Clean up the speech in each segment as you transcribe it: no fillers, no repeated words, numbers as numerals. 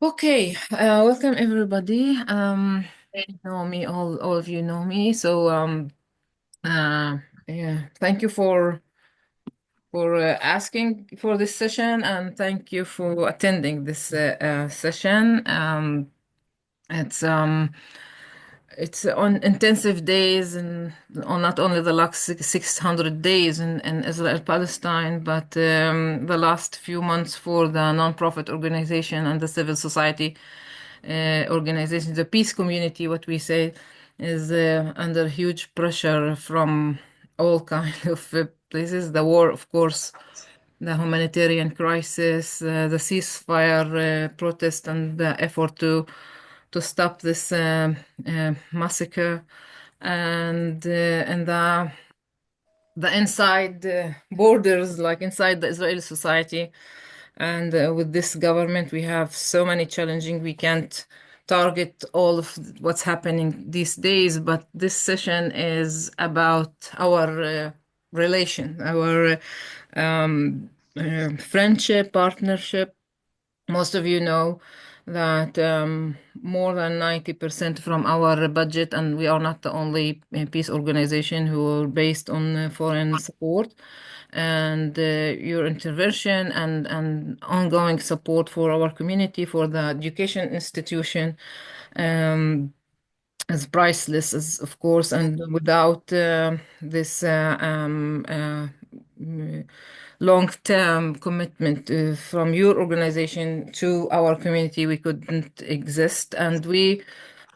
Okay, welcome everybody. You know me, all of you know me. Uh, yeah, thank you for asking for this session, and thank you for attending this session. It's um, it's on intensive days and on not only the last 600 days in Israel Palestine, but the last few months for the nonprofit organization and the civil society organization, the peace community, what we say, is under huge pressure from all kind of places. The war, of course, the humanitarian crisis, the ceasefire protest, and the effort to stop this massacre, and the inside borders, like inside the Israeli society. And with this government, we have so many challenging. We can't target all of what's happening these days, but this session is about our relation, our friendship, partnership. Most of you know that more than 90% from our budget, and we are not the only peace organization who are based on foreign support, and your intervention and ongoing support for our community, for the education institution. Um, is priceless, of course, and without this long-term commitment from your organization to our community, we couldn't exist. And we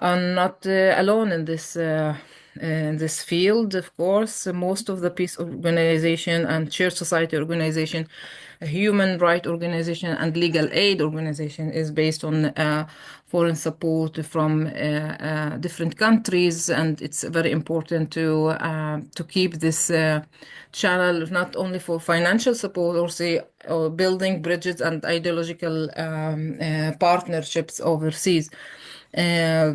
are not alone in this field. Of course, most of the peace organization and church society organization, a human right organization, and legal aid organization is based on foreign support from different countries, and it's very important to keep this channel not only for financial support, also building bridges and ideological partnerships overseas. Uh,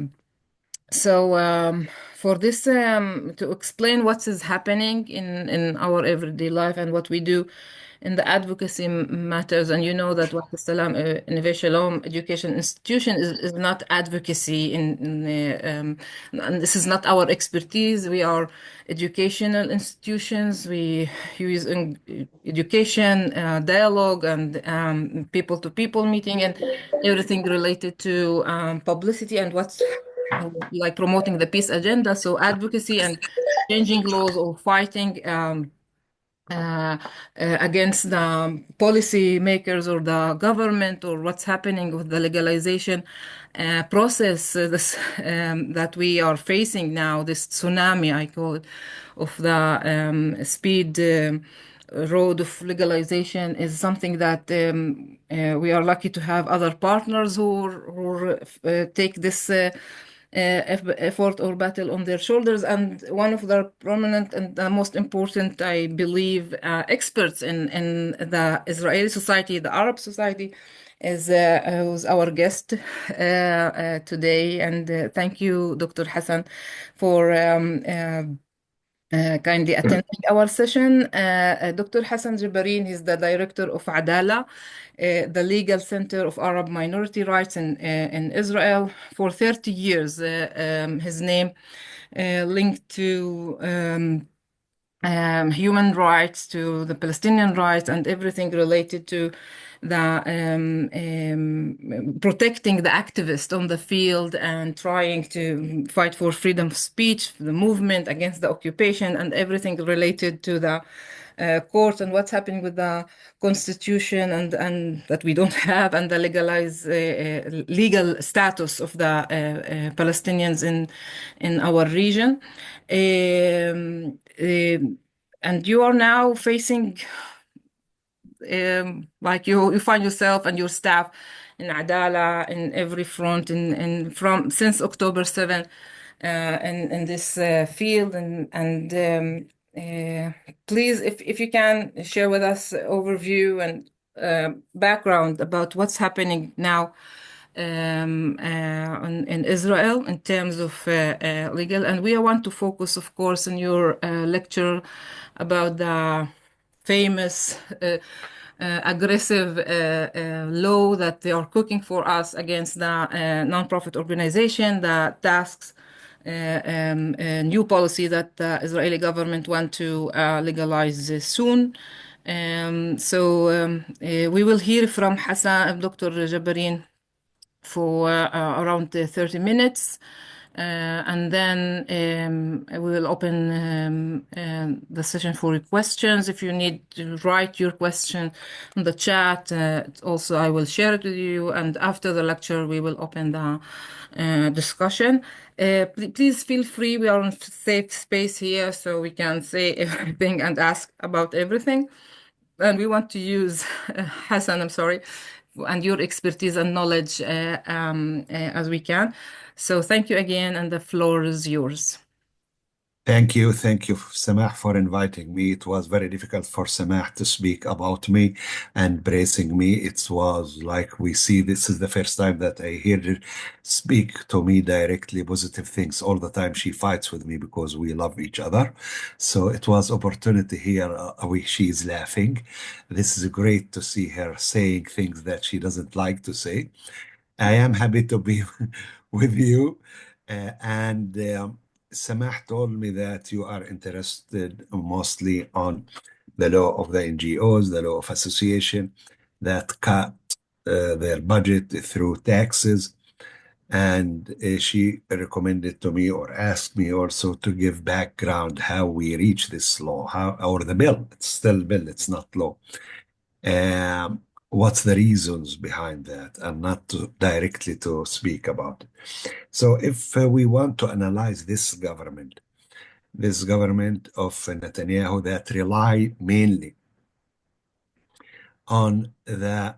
so for this, to explain what is happening in our everyday life and what we do in the advocacy matters, and you know that Waqt Salam Innovation Shalom Education Institution is not advocacy and this is not our expertise. We are educational institutions. We use education, dialogue, and people-to-people meeting, and everything related to publicity and what's like promoting the peace agenda. So advocacy and changing laws or fighting against the policy makers or the government, or what's happening with the legalization process, this that we are facing now, this tsunami, I call it, of the speed road of legalization, is something that we are lucky to have other partners who take this effort or battle on their shoulders. And one of the prominent and the most important, I believe, experts in the Israeli society, the Arab society, is who's our guest today. And thank you, Dr. Hassan, for kindly attending our session. Dr. Hassan Jabareen is the director of Adalah, the legal center of Arab minority rights in Israel. For 30 years, his name linked to human rights, to the Palestinian rights, and everything related to the protecting the activist on the field and trying to fight for freedom of speech, the movement against the occupation, and everything related to the court and what's happening with the constitution and that we don't have, and the legalized legal status of the Palestinians in our region. And you are now facing, like you find yourself and your staff in Adalah in every front in from since October 7 in this field, and please, if you can share with us overview and background about what's happening now in Israel in terms of legal. And we want to focus, of course, in your lecture about the famous aggressive law that they are cooking for us against the nonprofit organization that tasks a new policy that the Israeli government want to legalize soon. We will hear from Hassan, Dr. Jabareen, for around 30 minutes. And then we will open the session for questions. If you need to write your question in the chat, also I will share it with you. And after the lecture, we will open the discussion. Please feel free. We are in safe space here, so we can say everything and ask about everything. And we want to use Hassan, I'm sorry, and your expertise and knowledge as we can. So thank you again, and the floor is yours. Thank you. Thank you, Samah, for inviting me. It was very difficult for Samah to speak about me and praising me. It was like we see this is the first time that I hear her speak to me directly positive things. All the time she fights with me because we love each other. So it was opportunity here. She is laughing. This is great to see her saying things that she doesn't like to say. I am happy to be with you. And Samah told me that you are interested mostly on the law of the NGOs, the law of association that cut their budget through taxes. And she recommended to me or asked me also to give background how we reach this law, or the bill. It's still bill, it's not law. What's the reasons behind that, and not directly to speak about it. So if we want to analyze this government of Netanyahu that rely mainly on the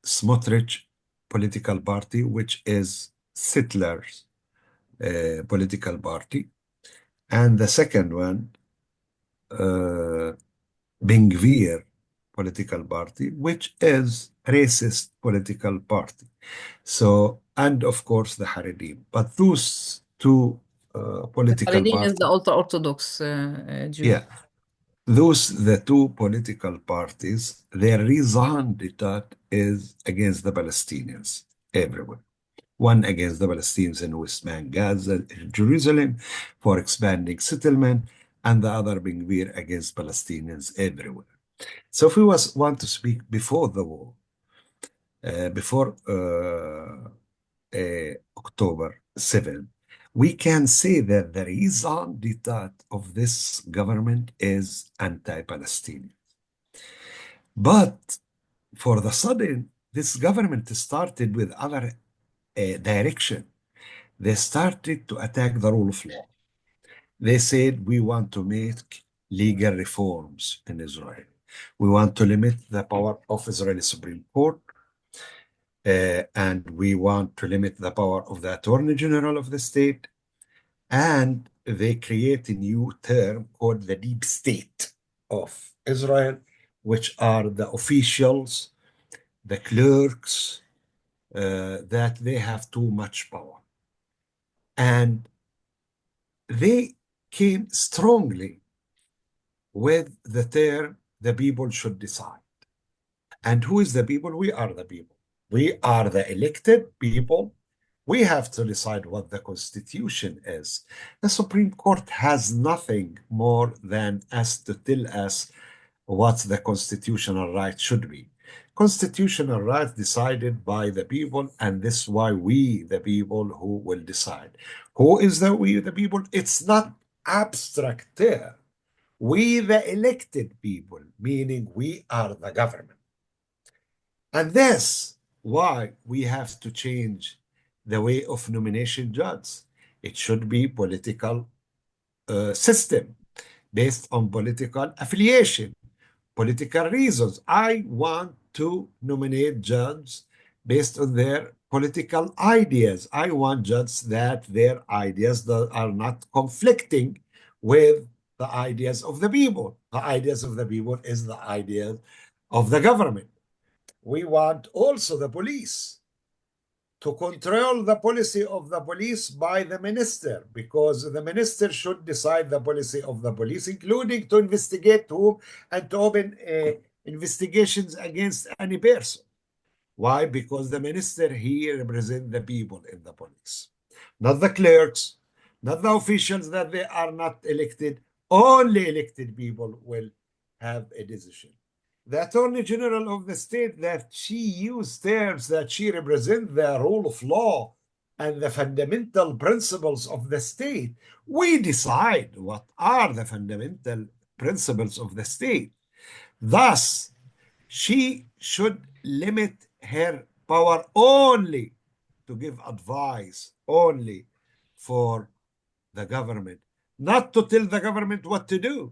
Smotrich political party, which is Hitler's political party, and the second one, Ben Gvir political party, which is racist political party. So, and of course the Haredim. But those two political Haredim is the parties, ultra-Orthodox Jew. yeah, the two political parties, their reason d'etat is against the Palestinians everywhere. One against the Palestinians in West Bank, Gaza, Jerusalem for expanding settlement, and the other being Gvir against Palestinians everywhere. So if we want to speak before the war, before October 7, we can say that the raison d'etat of this government is anti-Palestinian. But for the sudden, this government started with other direction. They started to attack the rule of law. They said, we want to make legal reforms in Israel. We want to limit the power of Israeli Supreme Court. And we want to limit the power of the Attorney General of the state. And they create a new term called the deep state of Israel, which are the officials, the clerks, that they have too much power. And they came strongly with the term, the people should decide. And who is the people? We are the people. We are the elected people. We have to decide what the Constitution is. The Supreme Court has nothing more than us to tell us what the constitutional right should be. Constitutional rights decided by the people, and this is why we, the people, who will decide. Who is the we, the people? It's not abstract term. We, the elected people, meaning we are the government. And that's why we have to change the way of nomination judges. It should be political system based on political affiliation, political reasons. I want to nominate judges based on their political ideas. I want judges that their ideas that are not conflicting with the ideas of the people. The ideas of the people is the ideas of the government. We want also the police to control the policy of the police by the minister, because the minister should decide the policy of the police, including to investigate whom and to open investigations against any person. Why? Because the minister here represents the people in the police, not the clerks, not the officials that they are not elected. Only elected people will have a decision. The Attorney General of the state, that she used terms that she represents the rule of law and the fundamental principles of the state. We decide what are the fundamental principles of the state. Thus, she should limit her power only to give advice, only for the government, not to tell the government what to do.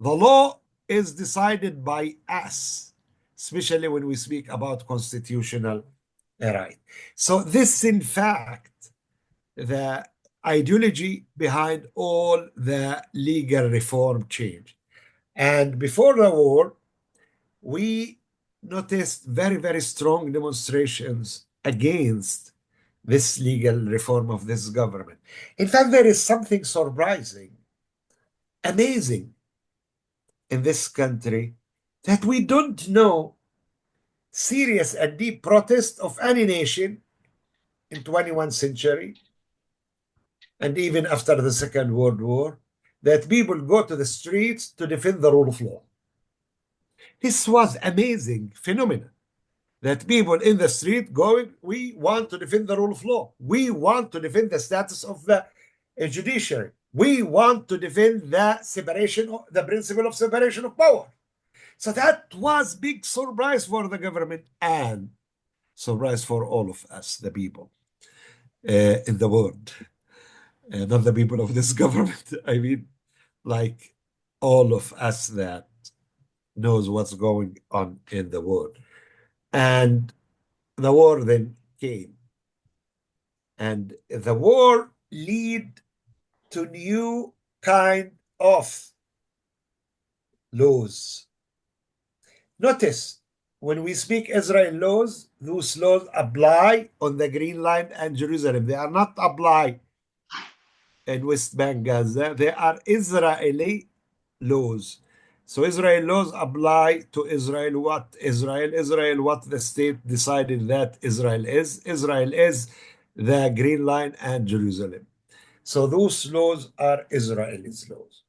The law is decided by us, especially when we speak about constitutional right. So this, in fact, the ideology behind all the legal reform change. And before the war, we noticed very, very strong demonstrations against this legal reform of this government. In fact, there is something surprising, amazing in this country, that we don't know serious and deep protest of any nation in 21st century and even after the Second World War, that people go to the streets to defend the rule of law. This was amazing phenomenon, that people in the street going, we want to defend the rule of law. We want to defend the status of the judiciary. We want to defend the separation, the principle of separation of power. So that was big surprise for the government and surprise for all of us, the people in the world, not the people of this government. I mean, like all of us that knows what's going on in the world. And the war then came. And the war lead to new kind of laws. Notice, when we speak Israel laws, those laws apply on the Green Line and Jerusalem. They are not apply in West Bank, Gaza. They are Israeli laws. So Israel laws apply to Israel. What Israel? Israel, what the state decided that Israel is. Israel is the Green Line and Jerusalem. So those laws are Israelis laws,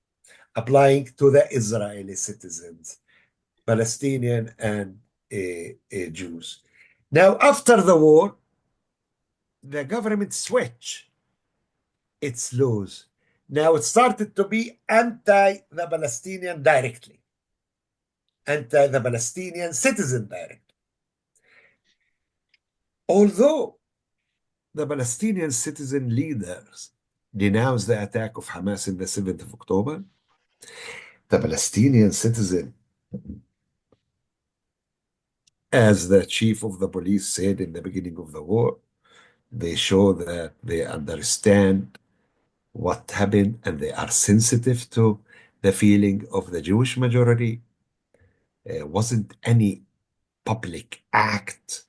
applying to the Israeli citizens, Palestinian and Jews. Now, after the war, the government switched its laws. Now it started to be anti the Palestinian directly, anti the Palestinian citizen directly. Although the Palestinian citizen leaders denounced the attack of Hamas in the 7th of October, the Palestinian citizen, as the chief of the police said in the beginning of the war, they show that they understand what happened and they are sensitive to the feeling of the Jewish majority. Wasn't any public act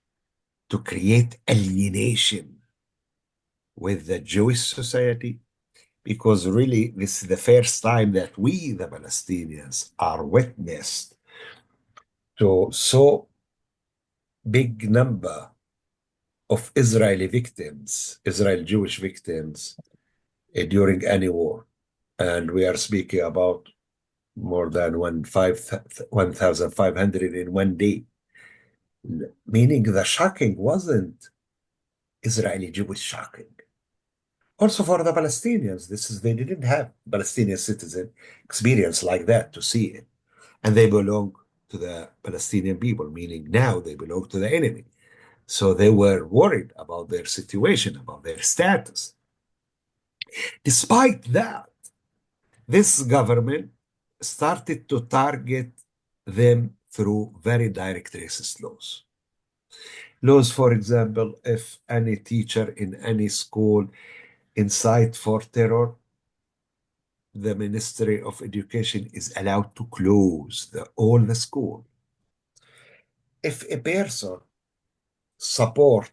to create alienation with the Jewish society, because really this is the first time that we, the Palestinians, are witnessed to so big number of Israeli victims, Israel Jewish victims during any war. And we are speaking about more than 1,500 in one day. Meaning the shocking wasn't Israeli Jewish shocking. Also for the Palestinians, they didn't have Palestinian citizen experience like that to see it. And they belong to the Palestinian people, meaning now they belong to the enemy. So they were worried about their situation, about their status. Despite that, this government started to target them through very direct racist laws. Laws, for example, if any teacher in any school incite for terror, the Ministry of Education is allowed to close all the school. If a person support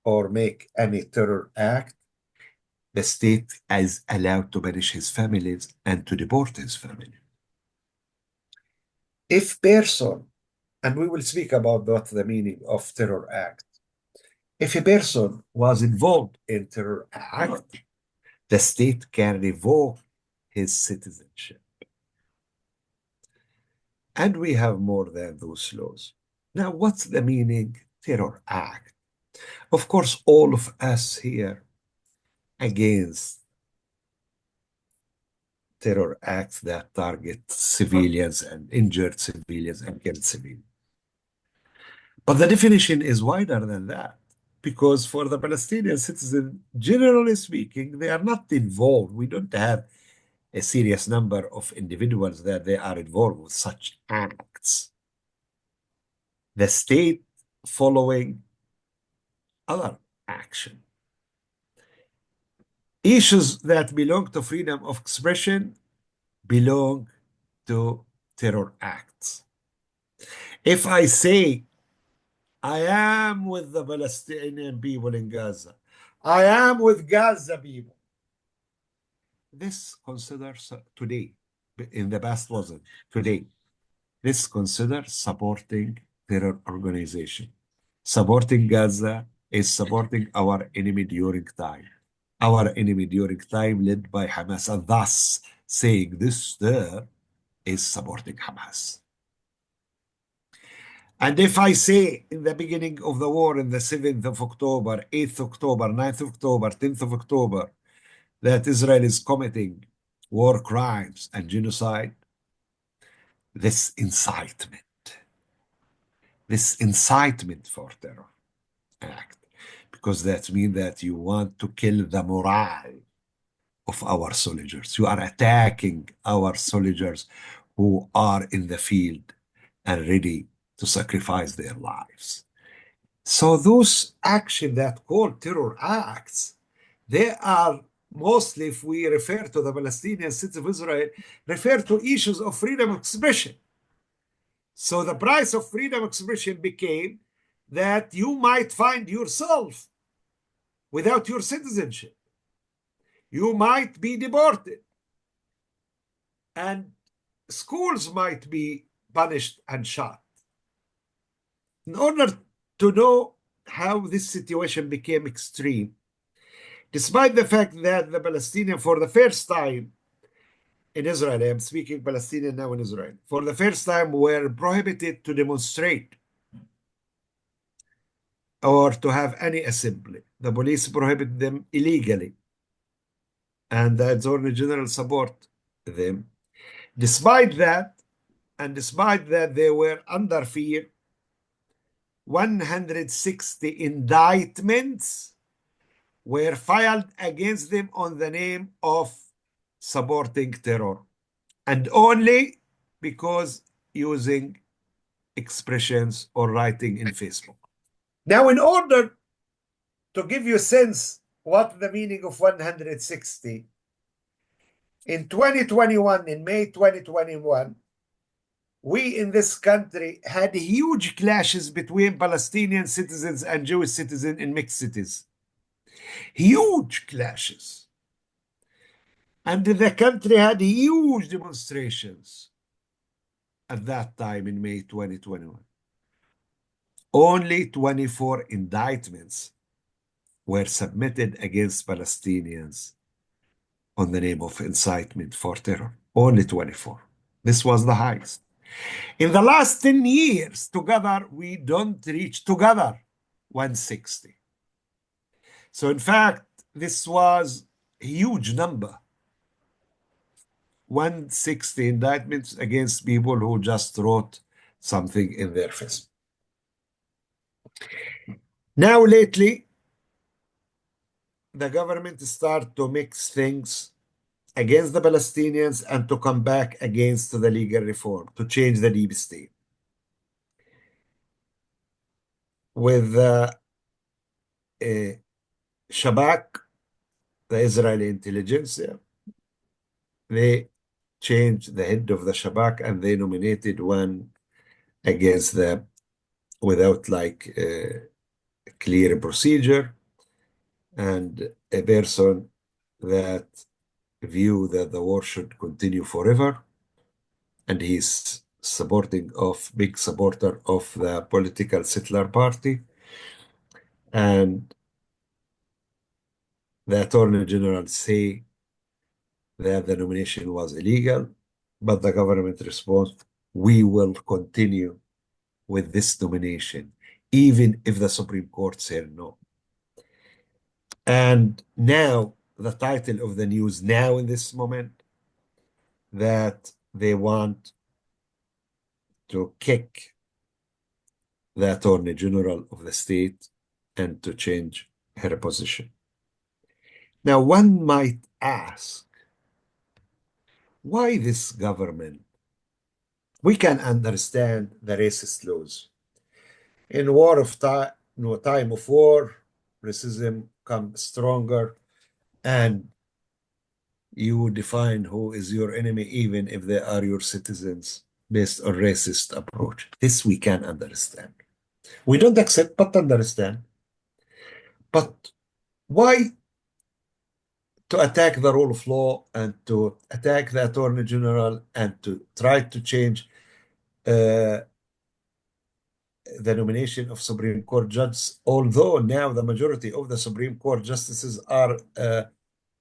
or make any terror act, the state is allowed to punish his families and to deport his family. If person, and we will speak about what the meaning of terror act. If a person was involved in terror act, the state can revoke his citizenship. And we have more than those laws. Now, what's the meaning terror act? Of course, all of us here against terror acts that target civilians and injured civilians and killed civilians. But the definition is wider than that because for the Palestinian citizen, generally speaking, they are not involved. We don't have a serious number of individuals that they are involved with such acts. The state following other action. Issues that belong to freedom of expression belong to terror acts. If I say I am with the Palestinian people in Gaza, I am with Gaza people, this considers today, in the past wasn't, today, this considers supporting terror organization. Supporting Gaza is supporting our enemy during time. Our enemy during time led by Hamas, and thus saying this there is supporting Hamas. And if I say in the beginning of the war, in the 7th of October, 8th October, 9th October, 10th of October, that Israel is committing war crimes and genocide, this incitement for terror act, because that means that you want to kill the morale of our soldiers. You are attacking our soldiers who are in the field and ready to sacrifice their lives. So those actions that call terror acts, they are mostly, if we refer to the Palestinian state of Israel, refer to issues of freedom of expression. So the price of freedom of expression became that you might find yourself without your citizenship. You might be deported, and schools might be punished and shot. In order to know how this situation became extreme, despite the fact that the Palestinian, for the first time in Israel, I am speaking Palestinian now in Israel, for the first time were prohibited to demonstrate or to have any assembly. The police prohibited them illegally, and the Attorney General support them. Despite that, and despite that they were under fear, 160 indictments were filed against them on the name of supporting terror, and only because using expressions or writing in Facebook. Now, in order to give you a sense what the meaning of 160, in 2021, in May 2021, we in this country had huge clashes between Palestinian citizens and Jewish citizens in mixed cities. Huge clashes. And the country had huge demonstrations at that time in May 2021. Only 24 indictments were submitted against Palestinians on the name of incitement for terror. Only 24. This was the highest. In the last 10 years, together, we don't reach together 160. So, in fact, this was a huge number. 160 indictments against people who just wrote something in their Facebook. Now, lately, the government start to mix things against the Palestinians and to come back against the legal reform, to change the deep state. With the Shabak, the Israeli intelligence, they changed the head of the Shabak and they nominated one against them without like a clear procedure, and a person that view that the war should continue forever, and he's big supporter of the political settler party, and the Attorney General say that the nomination was illegal, but the government responds, we will continue with this nomination, even if the Supreme Court said no. And now, the title of the news now in this moment, that they want to kick the Attorney General of the state and to change her position. Now, one might ask, why this government? We can understand the racist laws. In war of time, no time of war, racism comes stronger, and you define who is your enemy, even if they are your citizens, based on racist approach. This we can understand. We don't accept, but understand. But why to attack the rule of law and to attack the Attorney General and to try to change the nomination of Supreme Court judges, although now the majority of the Supreme Court justices are,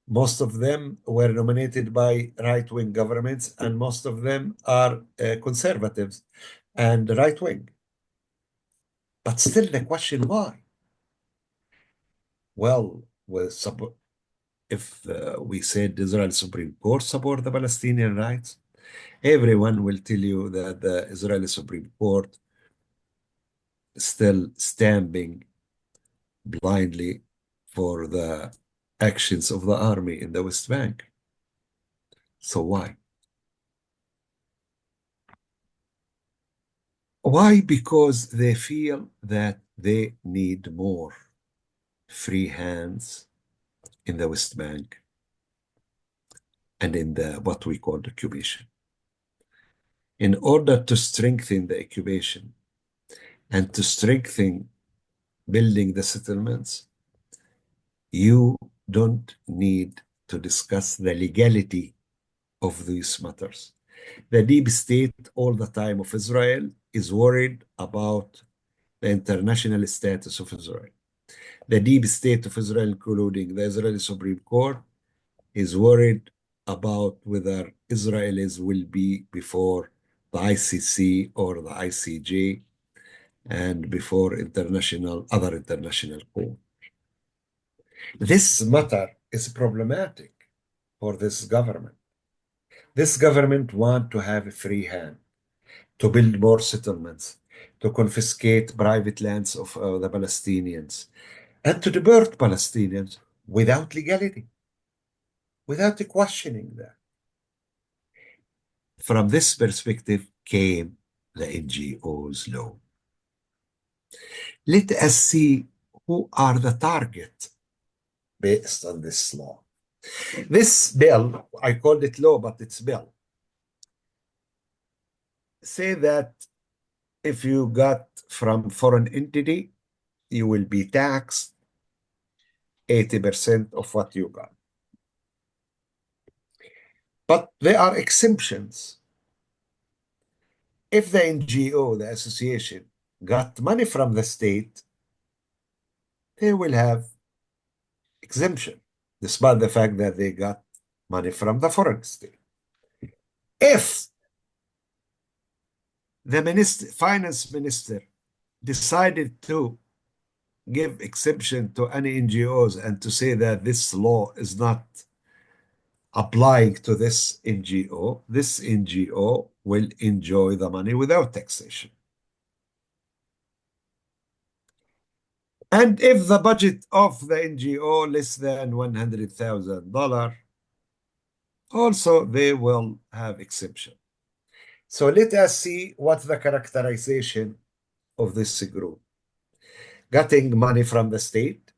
most of them were nominated by right-wing governments, and most of them are conservatives and right-wing. But still the question, why? Well, if we said Israel Supreme Court support the Palestinian rights, everyone will tell you that the Israeli Supreme Court still standing blindly for the actions of the army in the West Bank. So why? Why? Because they feel that they need more free hands in the West Bank and in the what we call the occupation. In order to strengthen the occupation and to strengthen building the settlements, you don't need to discuss the legality of these matters. The deep state all the time of Israel is worried about the international status of Israel. The deep state of Israel, including the Israeli Supreme Court, is worried about whether Israelis will be before the ICC or the ICJ and before other international court. This matter is problematic for this government. This government wants to have a free hand, to build more settlements, to confiscate private lands of the Palestinians, and to deport Palestinians without legality, without questioning that. From this perspective came the NGOs law. Let us see who are the target based on this law. This bill, I called it law, but it's bill, say that if you got from foreign entity, you will be taxed 80% of what you got. But there are exemptions. If the NGO, the association, got money from the state, they will have exemption, despite the fact that they got money from the foreign state. If the finance minister decided to give exception to any NGOs and to say that this law is not applying to this NGO will enjoy the money without taxation. And if the budget of the NGO less than $100,000, also they will have exception. So let us see what the characterization of this group. Getting money from the state,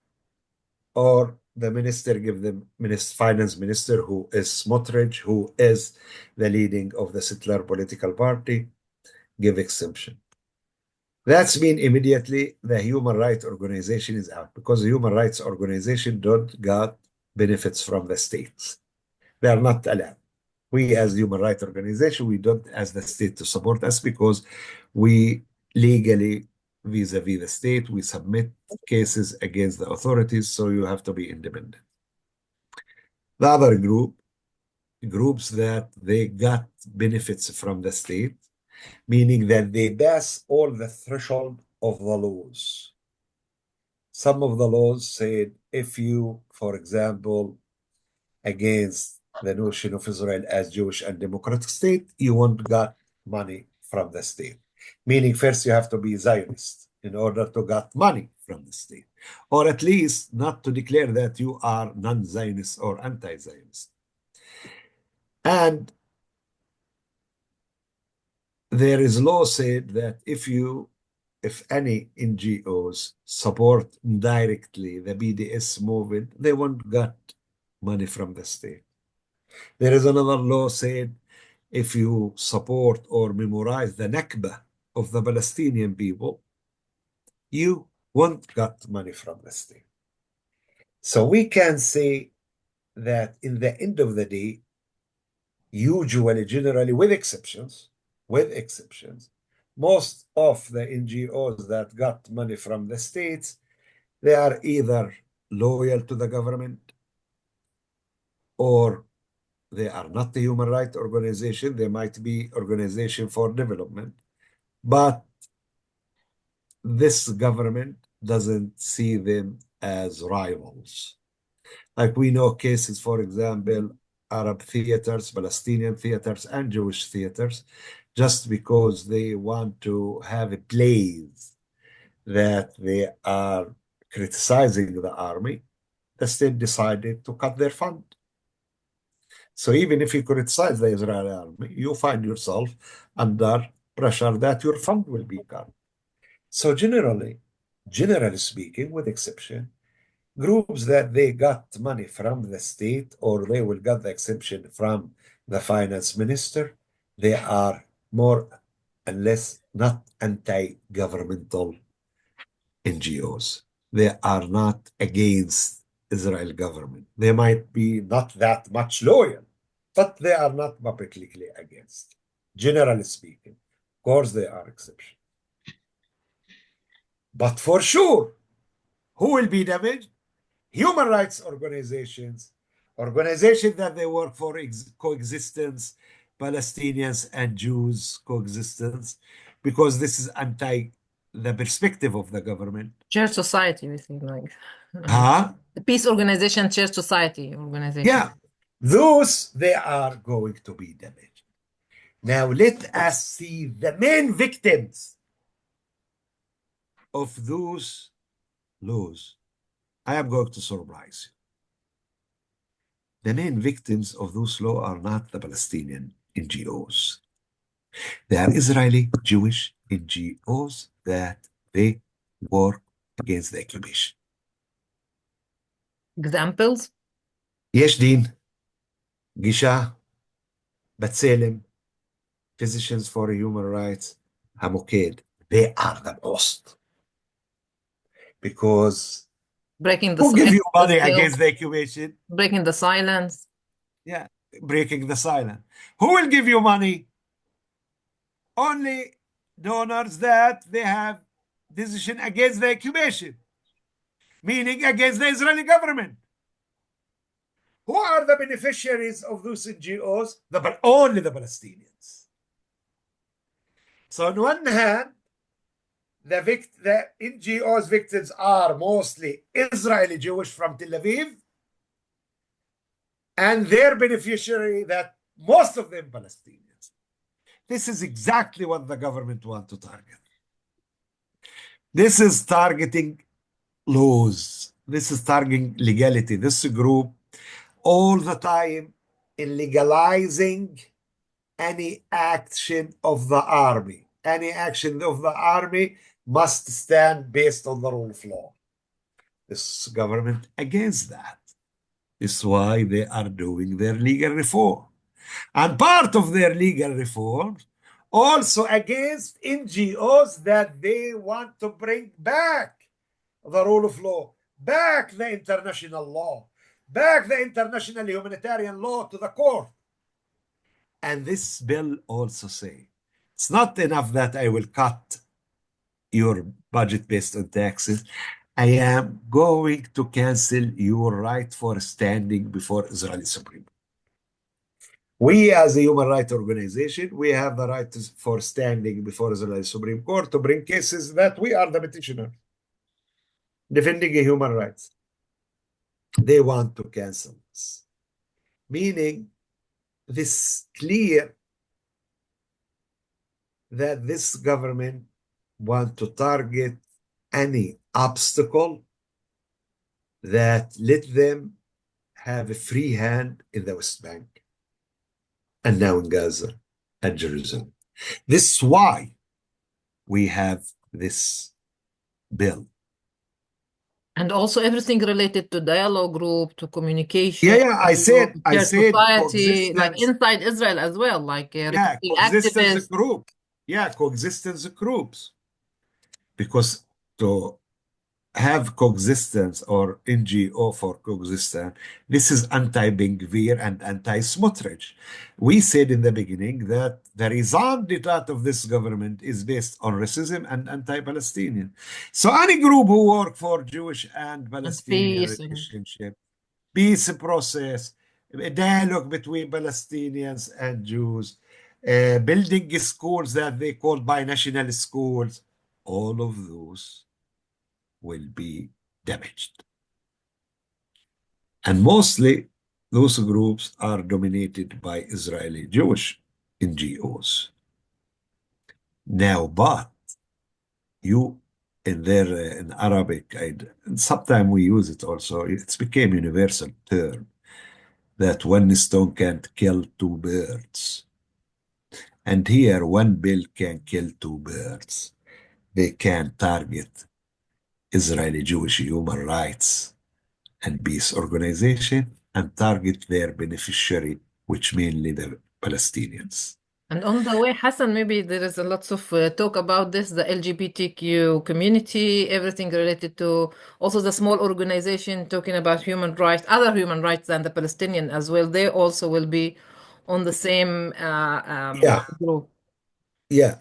or the minister give them, finance minister, who is Smotrich, who is the leading of the settler political party, give exemption. That's mean immediately the human rights organization is out, because the human rights organization don't got benefits from the states. They are not allowed. We as human rights organization, we don't ask the state to support us because we legally, vis-a-vis the state, we submit cases against the authorities, so you have to be independent. The other groups that they got benefits from the state, meaning that they pass all the threshold of the laws. Some of the laws said if you, for example, against the notion of Israel as Jewish and democratic state, you won't get money from the state. Meaning first you have to be Zionist in order to get money from the state, or at least not to declare that you are non-Zionist or anti-Zionist. And there is law said that if any NGOs support directly the BDS movement, they won't get money from the state. There is another law said if you support or memorize the Nakba of the Palestinian people, you won't get money from the state. So we can say that in the end of the day, usually, generally, with exceptions, most of the NGOs that got money from the states, they are either loyal to the government or they are not a human rights organization. They might be organization for development, but this government doesn't see them as rivals. Like we know cases, for example, Arab theaters, Palestinian theaters, and Jewish theaters, just because they want to have a plays that they are criticizing the army, the state decided to cut their fund. So even if you criticize the Israeli army, you find yourself under pressure that your fund will be cut. So generally speaking, with exception, groups that they got money from the state or they will get the exemption from the finance minister, they are more and less not anti-governmental NGOs. They are not against Israel government. They might be not that much loyal, but they are not publicly against. Generally speaking, of course, there are exceptions. But for sure, who will be damaged? Human rights organizations that they work for coexistence, Palestinians and Jews coexistence, because this is anti the perspective of the government. Church society, we think like Huh? the peace organization, church society organization. Yeah, those they are going to be damaged. Now let us see the main victims of those laws. I am going to surprise you. The main victims of those laws are not the Palestinian NGOs. They are Israeli Jewish NGOs that they work against the occupation. Examples? יש דין, גישה, בצלם, Physicians for Human Rights, Hamoked. They are the most. Because Breaking the who give you silence. money against the occupation? Breaking the silence. Yeah, breaking the silence. Who will give you money? Only donors that they have decision against the occupation, meaning against the Israeli government. Who are the beneficiaries of those NGOs? Only the Palestinians. So on one hand, the NGOs victims are mostly Israeli Jewish from Tel Aviv, and their beneficiary that most of them Palestinians. This is exactly what the government wants to target. This is targeting laws. This is targeting legality. This group all the time in legalizing any action of the army. Any action of the army must stand based on the rule of law. This government against that. This is why they are doing their legal reform. And part of their legal reforms also against NGOs that they want to bring back the rule of law, back the international law, back the international humanitarian law to the court. And this bill also say, it's not enough that I will cut your budget based on taxes. I am going to cancel your right for standing before Israeli Supreme Court. We, as a human rights organization, we have the right for standing before Israeli Supreme Court to bring cases that we are the petitioner defending human rights. They want to cancel this, meaning this clear that this government want to target any obstacle that let them have a free hand in the West Bank and now in Gaza and Jerusalem. This is why we have this bill. And also everything related to dialogue group, to Yeah, communication, yeah, to I fair said society, like coexistence. inside Israel as well, like Yeah, recruiting coexistence activists. group. Yeah, coexistence groups. Because to have coexistence or NGO for coexistence, this is anti-Ben Gvir and anti-Smotrich. We said in the beginning that the raison d'etat of this government is based on racism and anti-Palestinian. So any group who work for Jewish and And Palestinian peace and relationship, peace process, a dialogue between Palestinians and Jews, building schools that they call binational schools, all of those will be damaged. And mostly those groups are dominated by Israeli Jewish NGOs. Now, but you in there in Arabic, and sometimes we use it also, it's became universal term that one stone can't kill two birds. And here one bill can kill two birds. They can target Israeli Jewish human rights and peace organization and target their beneficiary, which mainly the Palestinians. and on the way, Hassan, maybe there is a lots of talk about this, the LGBTQ community, everything related to also the small organization talking about human rights, other human rights than the Palestinian as well. They also will be on the same Yeah, group. yeah,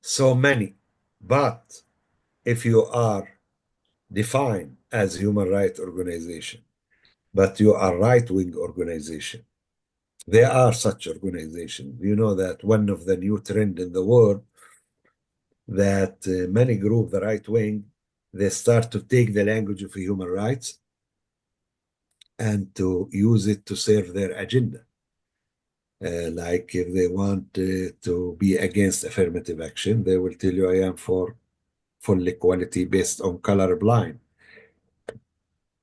so many. But if you are defined as human rights organization, but you are right-wing organization, there are such organizations. You know that one of the new trend in the world that many group, the right wing, they start to take the language of human rights and to use it to serve their agenda. Like if they want to be against affirmative action, they will tell you, I am for full equality based on color blind.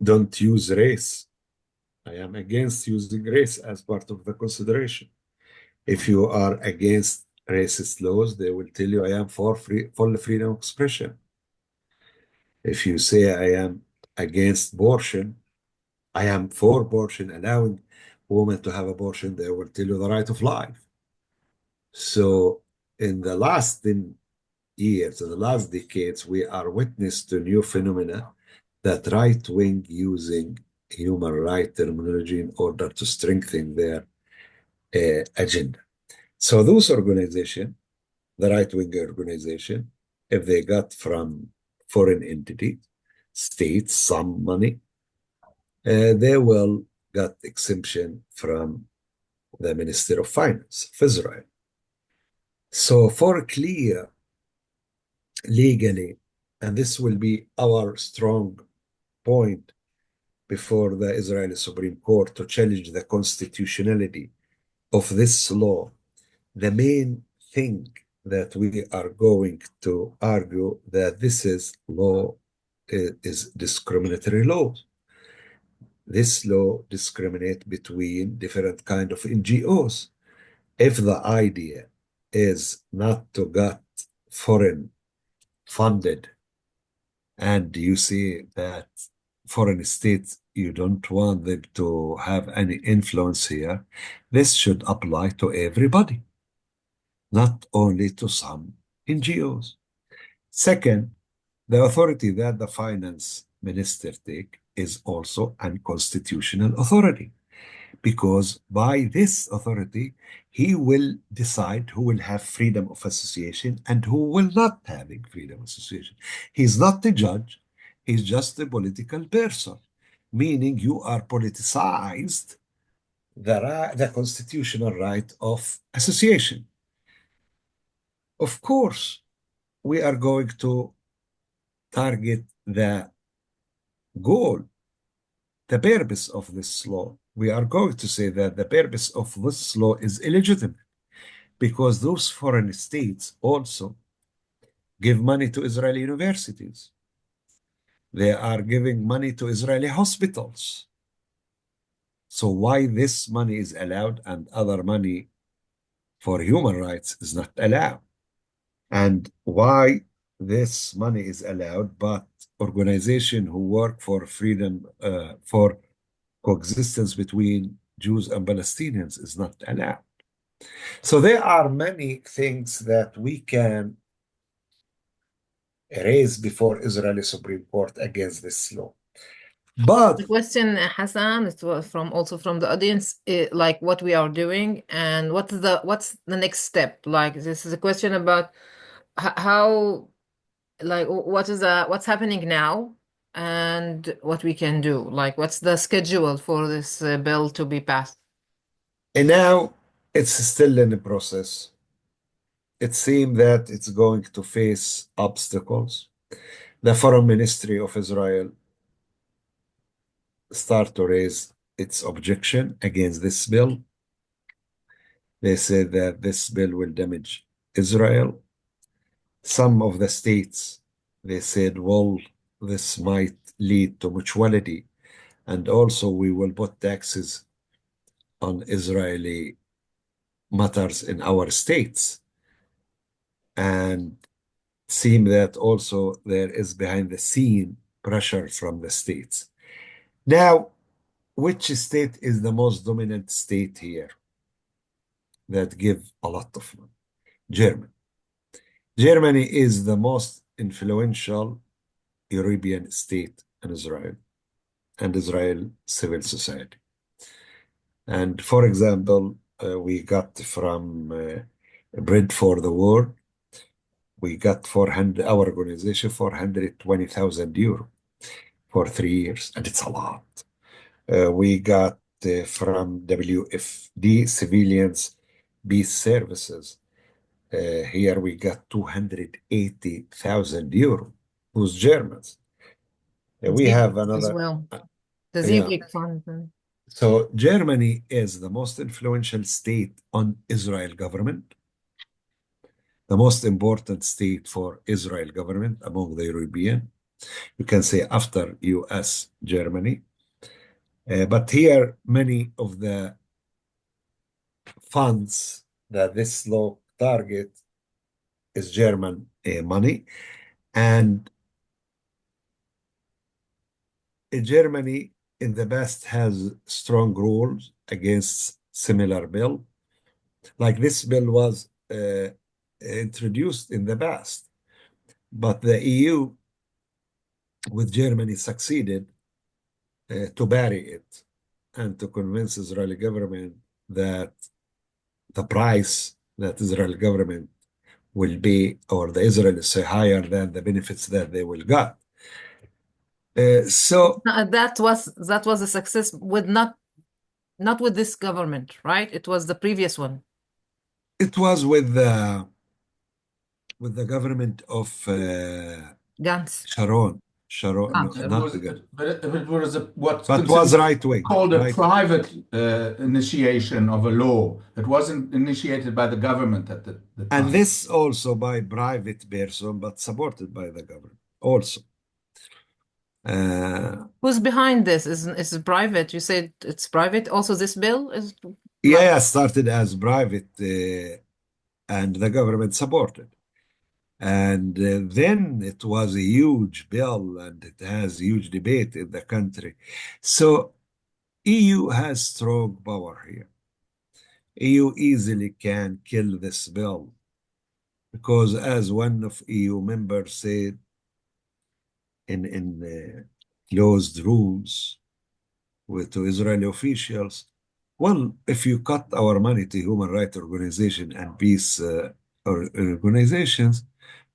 Don't use race. I am against using race as part of the consideration. If you are against racist laws, they will tell you, I am for full freedom of expression. If you say I am against abortion, I am for abortion, allowing women to have abortion, they will tell you the right of life. So in the last 10 years, in the last decades, we are witness to new phenomena that right wing using human right terminology in order to strengthen their agenda. So those organizations, the right wing organization, if they got from foreign entities, states, some money, they will get exemption from the Minister of Finance of Israel. So for clear legally, and this will be our strong point before the Israeli Supreme Court to challenge the constitutionality of this law, the main thing that we are going to argue that this is law is discriminatory law. This law discriminate between different kind of NGOs. If the idea is not to get foreign funded and you see that foreign states, you don't want them to have any influence here, this should apply to everybody, not only to some NGOs. Second, the authority that the finance minister take is also unconstitutional authority because by this authority, he will decide who will have freedom of association and who will not having freedom of association. He's not the judge, he's just a political person, meaning you are politicized the constitutional right of association. Of course, we are going to target the goal, the purpose of this law. We are going to say that the purpose of this law is illegitimate because those foreign states also give money to Israeli universities. They are giving money to Israeli hospitals. So why this money is allowed and other money for human rights is not allowed? And why this money is allowed, but organizations who work for freedom, for coexistence between Jews and Palestinians is not allowed. So there are many things that we can raise before Israeli Supreme Court against this law. The But question, Hassan, it was from also from the audience, like what we are doing and what's the next step? Like this is a question about how, like what's happening now and what we can do. Like what's the schedule for this bill to be passed? and now it's still in the process. It seems that it's going to face obstacles. The Foreign Ministry of Israel start to raise its objection against this bill. They say that this bill will damage Israel. Some of the states, they said, well, this might lead to mutuality, and also we will put taxes on Israeli matters in our states. And seem that also there is behind the scene pressure from the states. Now, which state is the most dominant state here that give a lot of money? Germany. Germany is the most influential European state in Israel and Israel civil society. And for example, we got from Bread for the World, we got 400, our organization, 420,000 euro for 3 years, and it's a lot. We got from WFD, Civilians Peace Services. Here we got 280,000 euro, who's Germans. We Ziegler have as another, well. The yeah. Ziegler Fund. So Germany is the most influential state on Israel government, the most important state for Israel government among the European. You can say after US, Germany. But here, many of the funds that this law target is German money. And Germany in the past has strong rules against similar bill. Like this bill was introduced in the past, but the EU with Germany succeeded to bury it and to convince Israeli government that the price that Israeli government will be, or the Israelis say higher than the benefits that they will get. So That was a success with not with this government, right? It was the previous one. it was with the government of Gantz. Sharon, no, Ah, It not was, the government, it was what's but was considered right wing, called a right? private initiation of a law. It wasn't initiated by the government at the And time. this also by private person, but supported by the government also. Who's behind this? Is it private? You said it's private. Also, this bill is like Yeah, started as private and the government supported. And then it was a huge bill and it has huge debate in the country. So EU has strong power here. EU easily can kill this bill because as one of EU members said in closed rooms to Israeli officials, Well, if you cut our money to human rights organization and peace organizations,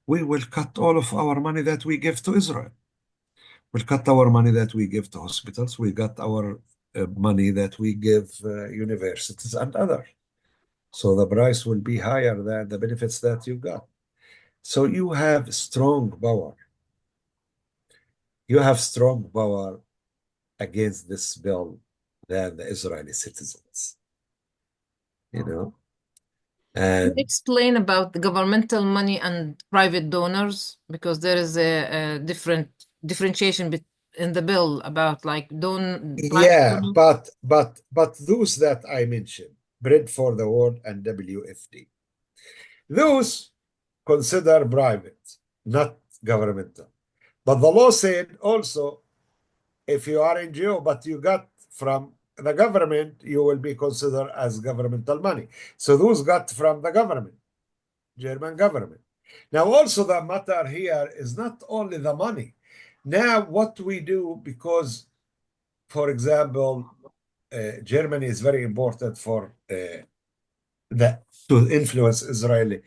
we will cut all of our money that we give to Israel. We'll cut our money that we give to hospitals. We got our money that we give universities and others. So the price will be higher than the benefits that you got. So you have strong power. You have strong power against this bill than the Israeli citizens, you know. Can you And explain about the governmental money and private donors? Because there is a different differentiation in the bill about like private yeah, donors. but those that I mentioned, Bread for the World and WFD, those consider private, not governmental. But the law said also, if you are NGO, but you got from the government, you will be considered as governmental money. So those got from the government, German government. Now, also the matter here is not only the money. Now, what we do, because, for example, Germany is very important for that to influence Israeli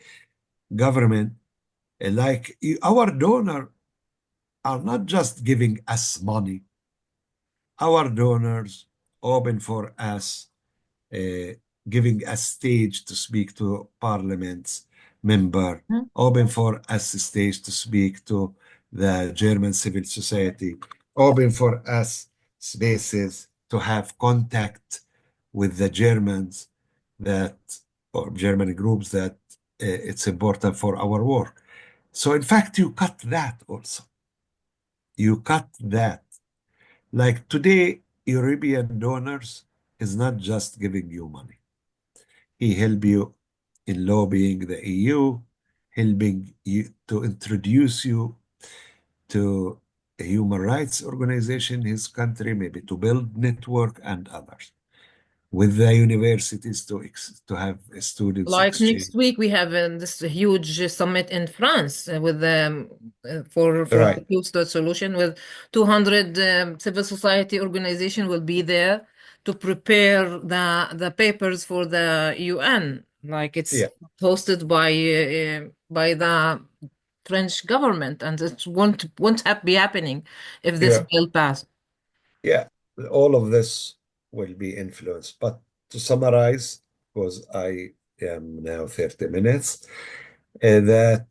government. Like our donor are not just giving us money. Our donors open for us, uh, giving a stage to speak to parliaments member, Hmm? open for us a stage to speak to the German civil society, open for us spaces to have contact with the Germans that or German groups that it's important for our work. So in fact, you cut that also. You cut that. Like today, European donors is not just giving you money. He help you in lobbying the EU, helping you to introduce you to a human rights organization in his country, maybe to build network and others. With the universities to have students Like exchange. next week, we have this huge summit in France with for the Right. two-state solution with 200 civil society organization will be there to prepare the papers for the UN. Like it's Yeah. hosted by the French government, and it won't be happening if this Yeah. bill passed. Yeah. All of this will be influenced. But to summarize, because I am now 30 minutes, that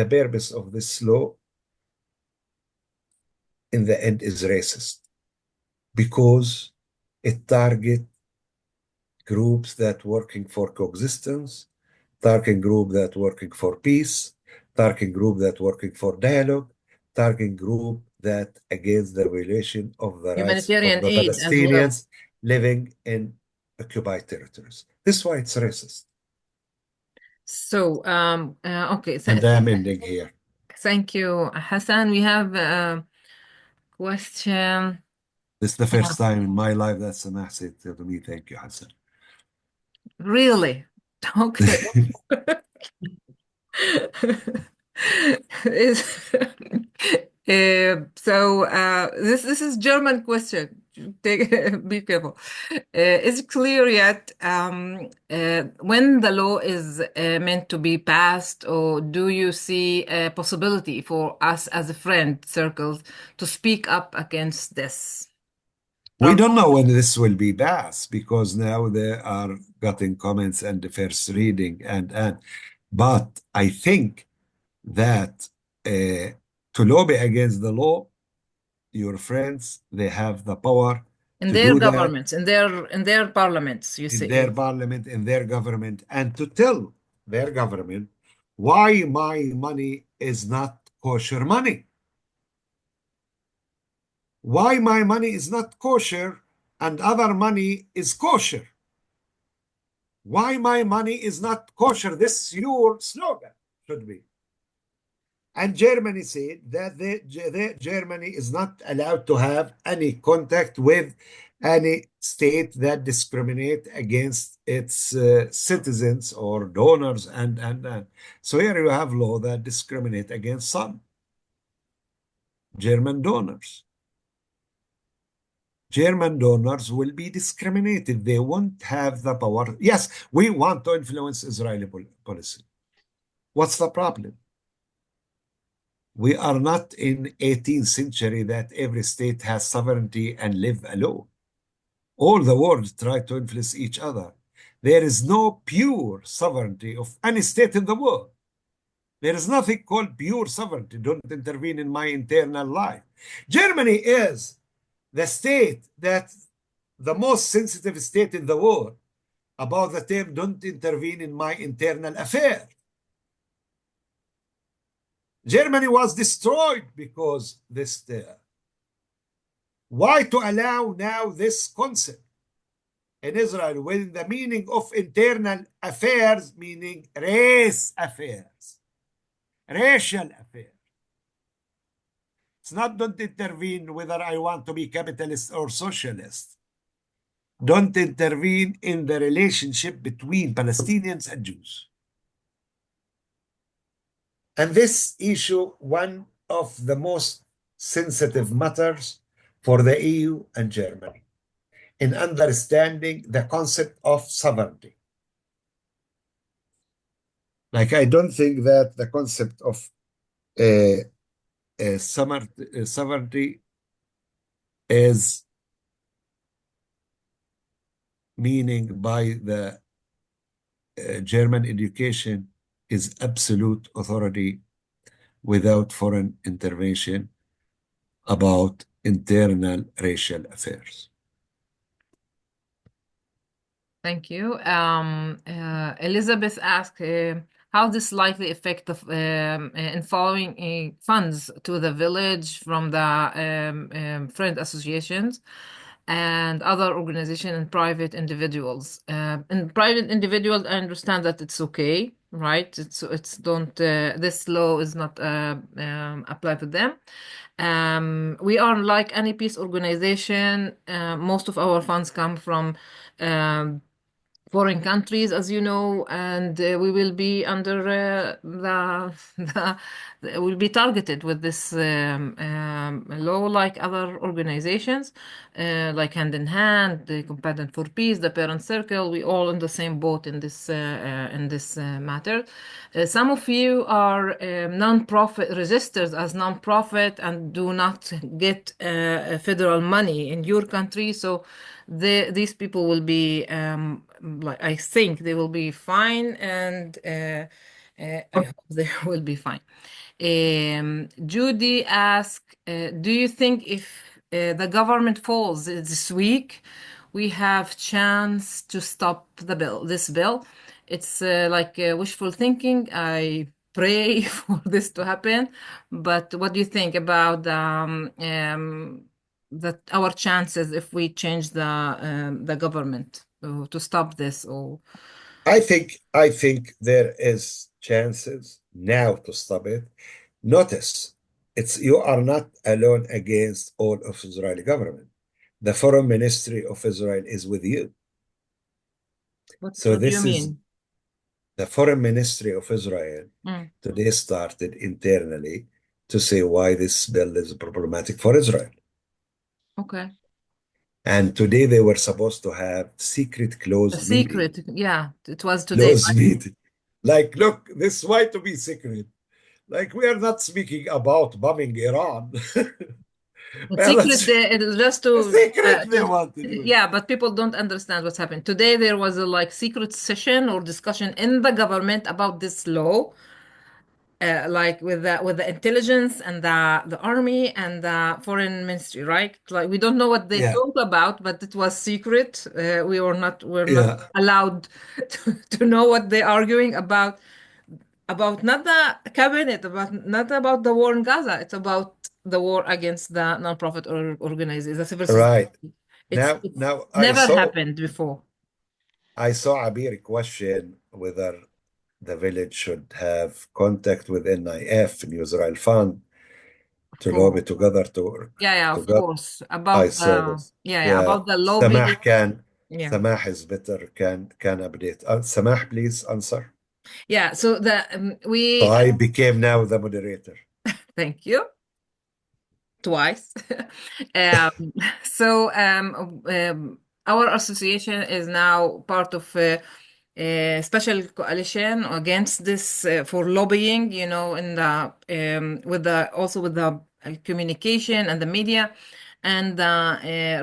the purpose of this law in the end is racist because it target groups that working for coexistence, targeting group that working for peace, targeting group that working for dialogue, targeting group that against the violation of the rights of Humanitarian the aid as well. Palestinians living in occupied territories. This is why it's racist. So, okay, And I'm ending here. thank you, Hassan. We have a question. This is the first time in my life that Samah said to me, thank you, Hassan. Really? Okay. Is this is German question. Take be careful. Is it clear yet when the law is meant to be passed, or do you see a possibility for us as a friend circles to speak up against this? We don't know when this will be passed because now they are getting comments and the first reading and but I think that to lobby against the law, your friends they have the power In to their do that governments, in their parliaments, you in see. their parliament, in their government, and to tell their government why my money is not kosher money. Why my money is not kosher and other money is kosher. Why my money is not kosher. This your slogan should be. And Germany said that Germany is not allowed to have any contact with any state that discriminate against its citizens or donors and. So here you have law that discriminate against some German donors. German donors will be discriminated. They won't have the power. Yes, we want to influence Israeli policy. What's the problem? We are not in 18th century that every state has sovereignty and live alone. All the world try to influence each other. There is no pure sovereignty of any state in the world. There is nothing called pure sovereignty. Don't intervene in my internal life. Germany is the state that the most sensitive state in the world about the term don't intervene in my internal affair. Germany was destroyed because this term. Why to allow now this concept in Israel when the meaning of internal affairs meaning race affairs, racial affairs? It's not don't intervene whether I want to be capitalist or socialist. Don't intervene in the relationship between Palestinians and Jews. And this issue, one of the most sensitive matters for the EU and Germany in understanding the concept of sovereignty. Like, I don't think that the concept of sovereignty is meaning by the German education is absolute authority without foreign intervention about internal racial affairs. Thank you. Elizabeth asked how this likely affect the in following funds to the village from the friend associations and other organizations and private individuals. And private individuals, I understand that it's okay, right? It's don't this law is not applied to them. We are like any peace organization. Most of our funds come from foreign countries, as you know, and we will be under will be targeted with this law, like other organizations, like Hand in Hand, the Combatant for Peace, the Parent Circle. We all in the same boat in this matter. Some of you are non-profit registered as non-profit and do not get federal money in your country, so these people will be like, I think they will be fine, and I hope they will be fine. Judy asked, do you think if the government falls this week, we have chance to stop this bill? It's like wishful thinking. I pray for this to happen, but what do you think about that our chances if we change the government to stop this? Or I think there is chances now to stop it. Notice, you are not alone against all of Israeli government. The foreign ministry of Israel is with you. what So do you this is mean? the foreign ministry of Israel today started internally to say why this bill is problematic for Israel. Okay. And today they were supposed to have secret A closed meeting. secret, yeah, it was today, Closed right? meeting. Like, look, this is why to be secret. Like, we are not speaking about bombing Iran. A We are not secret, it's just secret they want to do. yeah, but people don't understand what's happened. Today there was a like secret session or discussion in the government about this law, like with the intelligence and the army and the foreign ministry, right? Like we don't know what they Yeah, talk about, but it was secret. We're not yeah, allowed to know what they're arguing about not the cabinet, about not about the war in Gaza. It's about the war against the non-profit organizations, the civil right. society. It's Now never happened before. I saw Abir question whether the village should have contact with NIF, New Israel Fund, to lobby For together to yeah, of together. course. I About saw this. Yeah, about the lobby. Samah can Yeah. Samah is better, can update. Samah, please answer. Yeah, so the So we I became now the moderator. thank you. twice. Um, so our association is now part of a special coalition against this for lobbying, you know, in the with the also with the communication and the media and the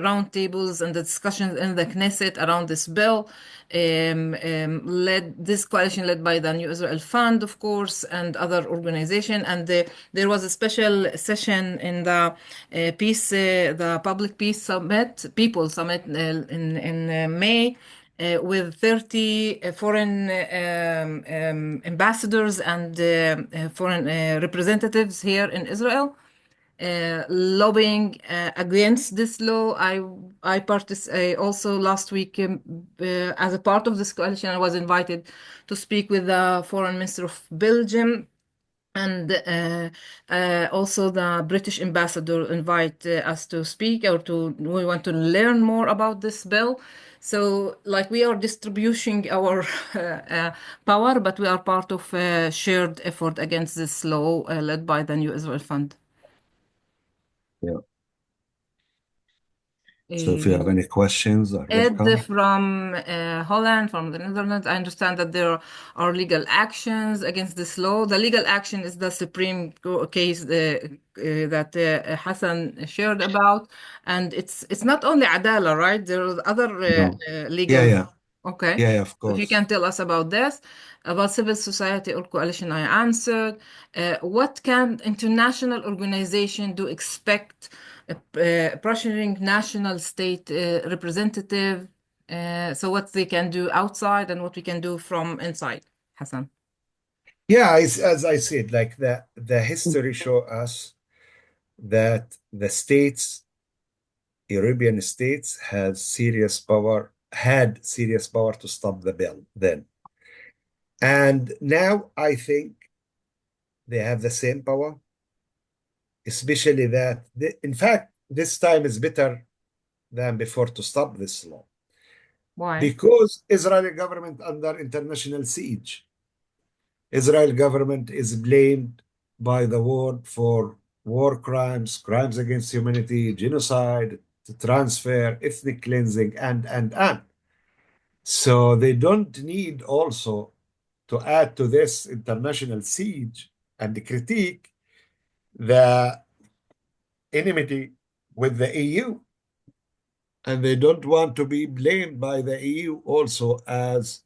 roundtables and the discussions in the Knesset around this bill, led this coalition led by the New Israel Fund, of course, and other organization. And there was a special session in the the Public Peace Summit, People Summit in May. With 30 foreign ambassadors and foreign representatives here in Israel, lobbying against this law. I participated also last week as a part of this coalition. I was invited to speak with the Foreign Minister of Belgium, and also the British ambassador invite us to speak or to we want to learn more about this bill. So like we are distributing our power, but we are part of a shared effort against this law led by the New Israel Fund. Yeah. So if you have any questions, are Ed welcome. from Holland, from the Netherlands, I understand that there are legal actions against this law. The legal action is the Supreme case that Hassan shared about, and it's not only Adalah, right? There are other No. legal. Yeah, Okay. yeah, of So if you course. can tell us about this, about civil society or coalition, I answered. What can international organization do expect pressuring national state representative? So what they can do outside and what we can do from inside, Hassan. Yeah, as I said, like the history show us that the states, European states, had serious power to stop the bill then. And now I think they have the same power, especially that, in fact, this time is better than before to stop this law. Why? Because Israeli government under international siege. Israel government is blamed by the world for war crimes, crimes against humanity, genocide, transfer, ethnic cleansing, and. So they don't need also to add to this international siege and critique the enmity with the EU. And they don't want to be blamed by the EU also as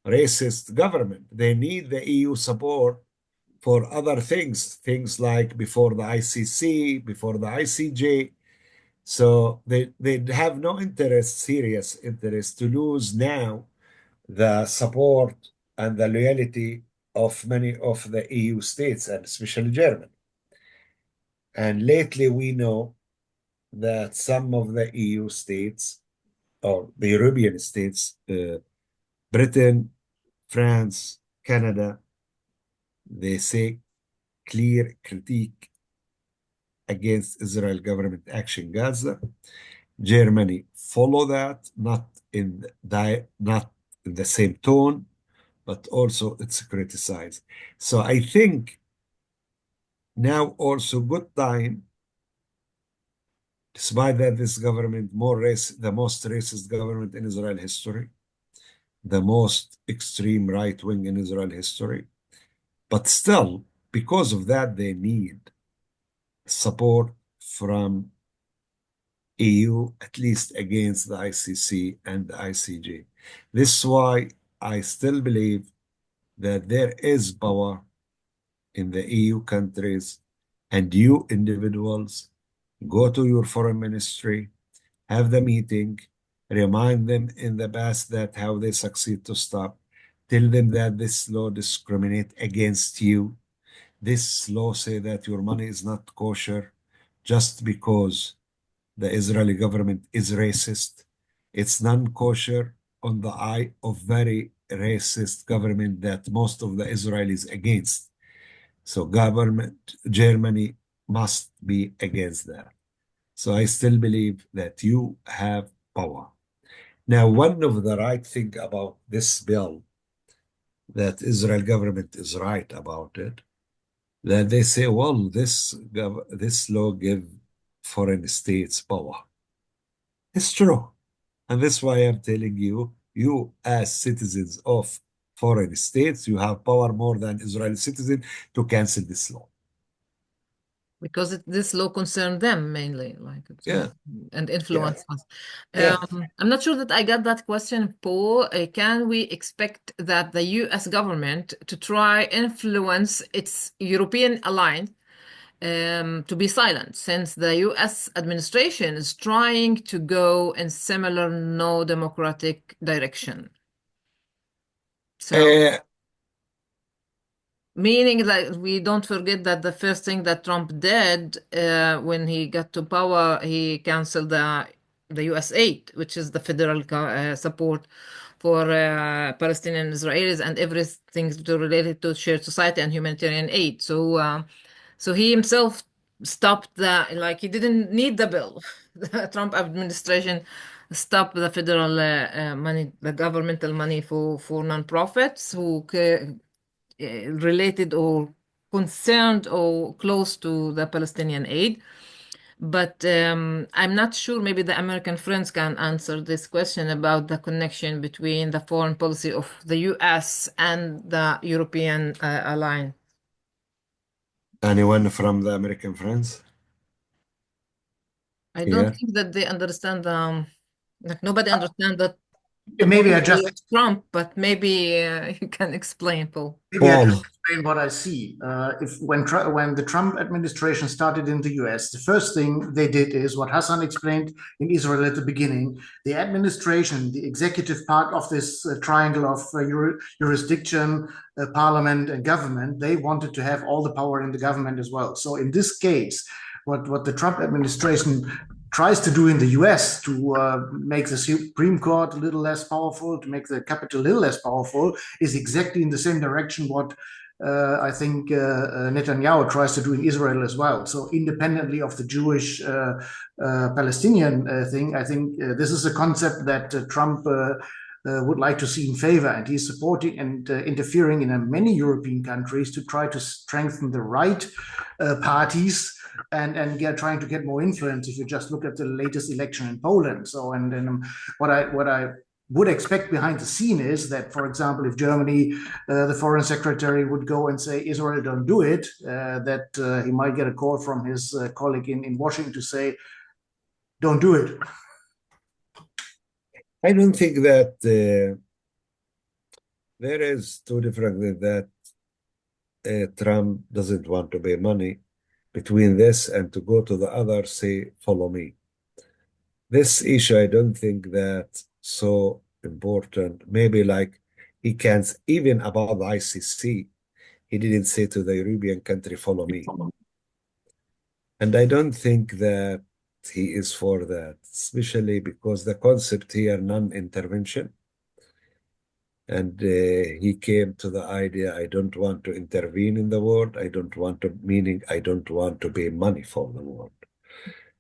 racist government. They need the EU support for other things like before the ICC, before the ICJ. So they have no interest, serious interest, to lose now the support and the loyalty of many of the EU states, and especially Germany. And lately we know that some of the EU states, or the European states, Britain, France, Canada, they say clear critique against Israel government action Gaza. Germany follow that, not in the same tone, but also it's criticized. So I think now also good time, despite that this government the most racist government in Israel history, the most extreme right wing in Israel history, but still, because of that, they need support from EU, at least against the ICC and the ICJ. This is why I still believe that there is power in the EU countries, and you individuals go to your foreign ministry, have the meeting, remind them in the past that how they succeed to stop, tell them that this law discriminate against you. This law say that your money is not kosher just because the Israeli government is racist. It's non-kosher on the eye of very racist government that most of the Israelis against. So government, Germany must be against that. So I still believe that you have power. Now, one of the right thing about this bill, that Israel government is right about it, that they say, well, this law give foreign states' power. It's true. And that's why I'm telling you, you as citizens of foreign states, you have power more than Israeli citizens to cancel this law. Because this law concerned them mainly, Yeah, and yeah, influence us. yeah. I'm not sure that I got that question, Paul. Can we expect that the U.S. government to try influence its European ally to be silent, since the U.S. administration is trying to go in similar no democratic direction? So, Uh, meaning that we don't forget that the first thing that Trump did when he got to power, he canceled the U.S. aid, which is the federal support for Palestinian Israelis and everything related to shared society and humanitarian aid. So he himself stopped like he didn't need the bill. The Trump administration stopped the federal money, the governmental money for nonprofits who related or concerned or close to the Palestinian aid. But I'm not sure, maybe the American friends can answer this question about the connection between the foreign policy of the US and the European alliance. anyone from the American friends I don't here? think that they understand, like nobody understands the Maybe I topology just of Trump, but maybe you can explain, Paul. maybe I just Paul, explain what I see. If when the Trump administration started in the U.S., the first thing they did is what Hassan explained in Israel at the beginning. The administration, the executive part of this triangle of jurisdiction, parliament, and government, they wanted to have all the power in the government as well. So in this case, what the Trump administration tries to do in the US to make the Supreme Court a little less powerful, to make the Capitol a little less powerful, is exactly in the same direction what I think Netanyahu tries to do in Israel as well. So independently of the Jewish Palestinian thing, I think this is a concept that Trump would like to see in favor, and he's supporting and interfering in many European countries to try to strengthen the right parties and trying to get more influence. If you just look at the latest election in Poland, so and then what I would expect behind the scene is that, for example, if Germany, the foreign secretary would go and say Israel don't do it, that he might get a call from his colleague in Washington to say don't do it. I don't think that there is too different that Trump doesn't want to pay money between this and to go to the other, say, follow me. This issue, I don't think that's so important. Maybe like he can't, even about the ICC, he didn't say to the European country, follow me. And I don't think that he is for that, especially because the concept here, non-intervention. And he came to the idea, I don't want to intervene in the world. I don't want to, meaning I don't want to pay money for the world.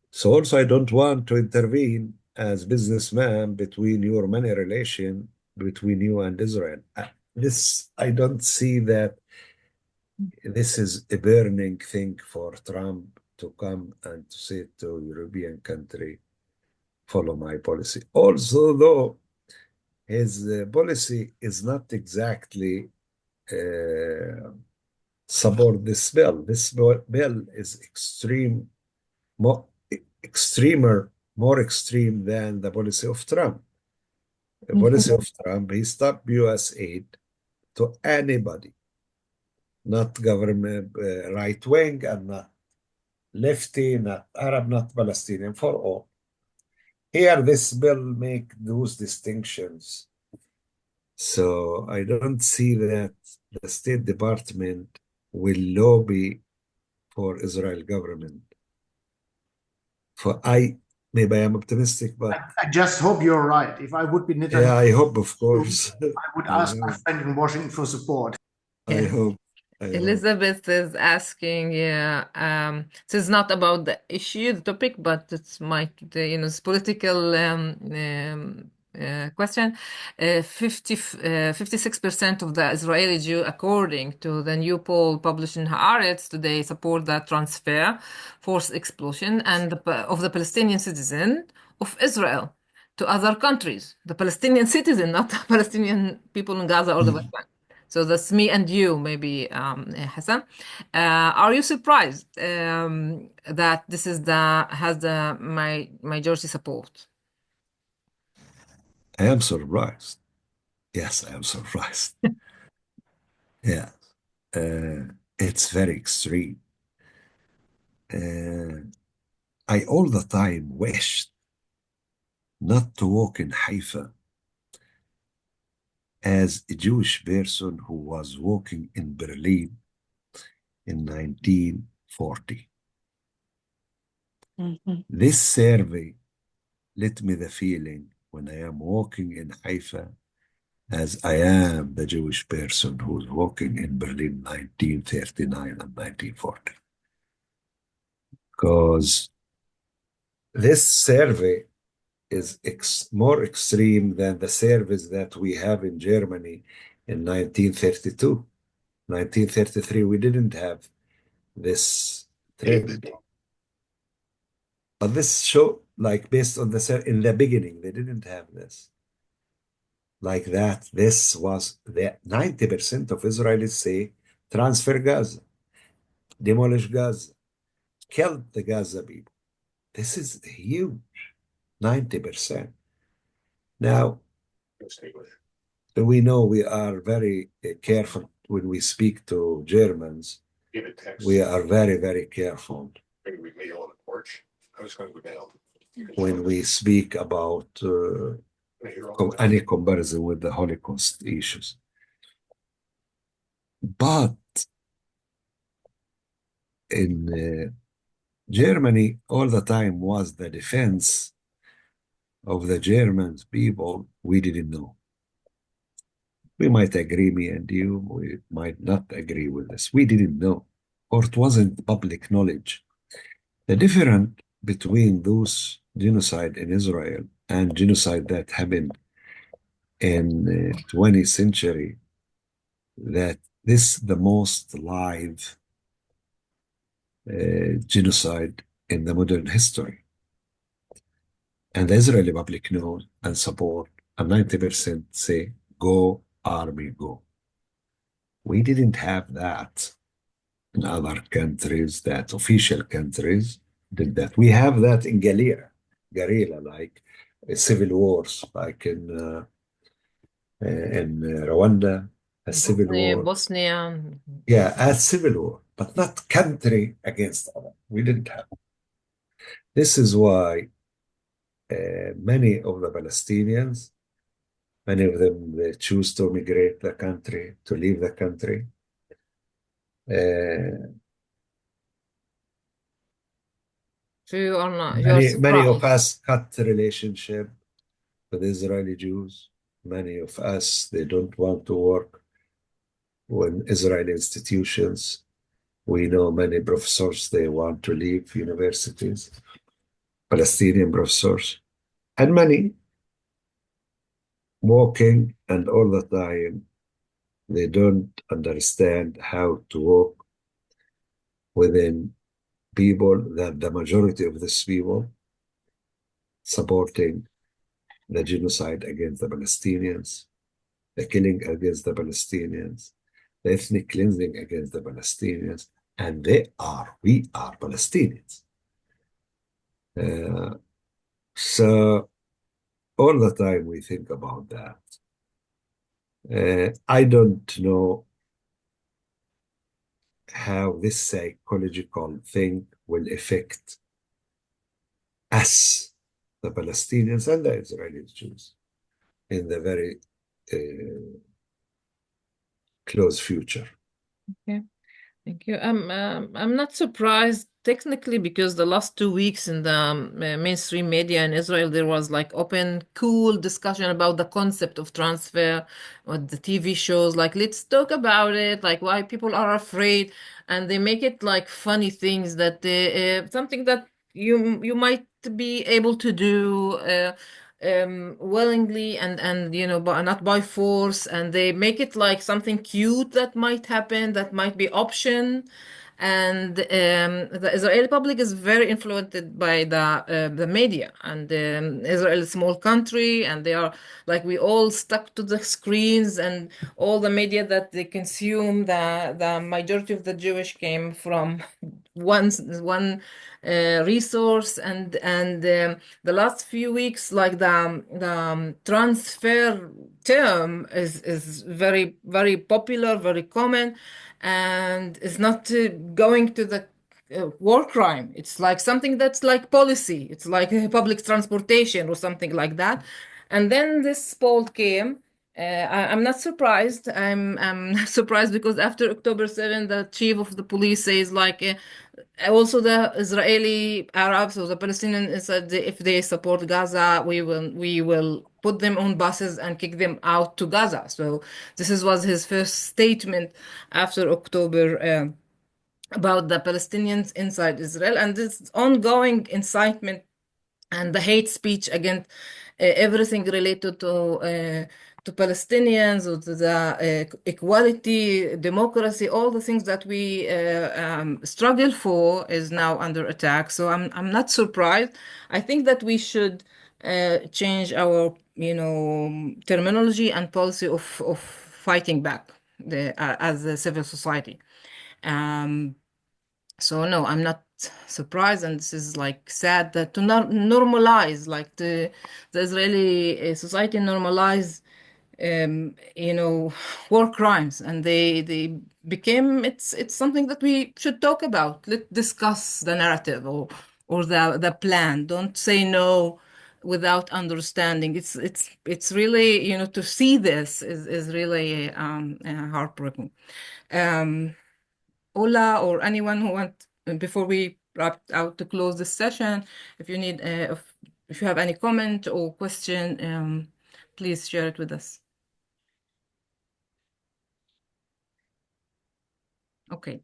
So also I don't want to intervene as businessman between your money relation between you and Israel. I don't see that this is a burning thing for Trump to come and to say to European country, follow my policy. Also, though, his policy is not exactly support this bill. This bill is more extreme than the policy of Trump. The policy of Trump, he stopped U.S. aid to anybody, not government, right wing, and not lefty, not Arab, not Palestinian, for all. Here, this bill make those distinctions. So I don't see that the State Department will lobby for Israel government. Maybe I am optimistic, but I just hope you're right. If I would be Netanyahu, yeah, I hope, of course. I would ask my friend in Washington for support. I hope. Elizabeth is asking, yeah, this is not about the issue, the topic, but it's might, it's political question. 56% of the Israeli Jew, according to the new poll published in Haaretz today, support that transfer, forced expulsion, and of the Palestinian citizen of Israel to other countries. The Palestinian citizen, not the Palestinian people in Gaza or the West Bank. So that's me and you, maybe, Hassan. Are you surprised that this is has the majority support? I am surprised. Yes, I am surprised. Yeah, it's very extreme. I all the time wished not to walk in Haifa as a Jewish person who was walking in Berlin in 1940. This survey let me the feeling when I am walking in Haifa as I am the Jewish person who's walking in Berlin 1939 and 1940. Because this survey is more extreme than the surveys that we have in Germany in 1932. 1933, we didn't have this trend. But this show, like based on in the beginning, they didn't have this. Like that, this was the 90% of Israelis say transfer Gaza, demolish Gaza, kill the Gaza people. This is huge, 90%. Now, we know we are very careful when we speak to Germans. We are very, very careful when we speak about any comparison with the Holocaust issues. But in Germany, all the time was the defense of the German people. We didn't know. We might agree, me and you, we might not agree with this. We didn't know, or it wasn't public knowledge. The difference between those genocide in Israel and genocide that happened in the 20th century, that this is the most live genocide in the modern history. And the Israeli public knows and support, and 90% say, go, army, go. We didn't have that in other countries, that official countries did that. We have that in guerrilla, like civil wars, like in Rwanda, a civil war. Bosnia. Yeah, a civil war, but not country against other. We didn't have. This is why many of the Palestinians, many of them, they choose to migrate the country, to leave the country. So you are not, you are Many of surprised. us cut the relationship with Israeli Jews. Many of us, they don't want to work in Israeli institutions. We know many professors, they want to leave universities, Palestinian professors, and many walking, and all the time they don't understand how to walk within people, that the majority of these people supporting the genocide against the Palestinians, the killing against the Palestinians, the ethnic cleansing against the Palestinians, and we are Palestinians. So all the time we think about that. I don't know how this psychological thing will affect us, the Palestinians and the Israeli Jews, in the very close future. Okay. Thank you. I'm not surprised technically, because the last 2 weeks in the mainstream media in Israel, there was like open, cool discussion about the concept of transfer, or the TV shows, like, let's talk about it, like why people are afraid, and they make it like funny things that something that you might be able to do. willingly and but not by force, and they make it like something cute that might happen, that might be option. And the Israeli public is very influenced by the media, and Israel is a small country, and they are like we all stuck to the screens and all the media that they consume. The majority of the Jewish came from one resource, and the last few weeks, like the transfer term is very very popular, very common, and it's not going to the war crime. It's like something that's like policy. It's like public transportation or something like that. And then this poll came. I'm not surprised. I'm not surprised because after October 7, the chief of the police says like also the Israeli Arabs or the Palestinians said if they support Gaza, we will put them on buses and kick them out to Gaza. So was his first statement after October about the Palestinians inside Israel, and this ongoing incitement and the hate speech against everything related to Palestinians or to the equality, democracy, all the things that we struggle for is now under attack. So I'm not surprised. I think that we should change our terminology and policy of fighting back as a civil society. Um, so no, I'm not surprised, and this is like sad that to normalize, like the Israeli society normalize, war crimes, and they became it's something that we should talk about. Let's discuss the narrative or the plan. Don't say no without understanding. It's really to see this is really heartbreaking. Um, Ola or anyone who want before we wrap out to close this session, if you need if you have any comment or question, please share it with us. Okay.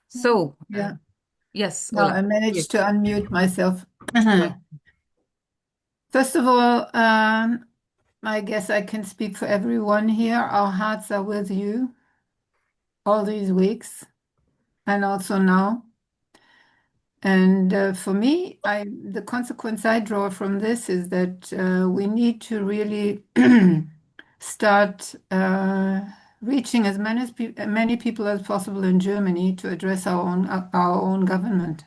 So Yeah. yes, Now Ola, I please. managed to unmute myself. Right. First of all, I guess I can speak for everyone here. Our hearts are with you all these weeks and also now. And for me, the consequence I draw from this is that we need to really start reaching as many people as possible in Germany to address our own government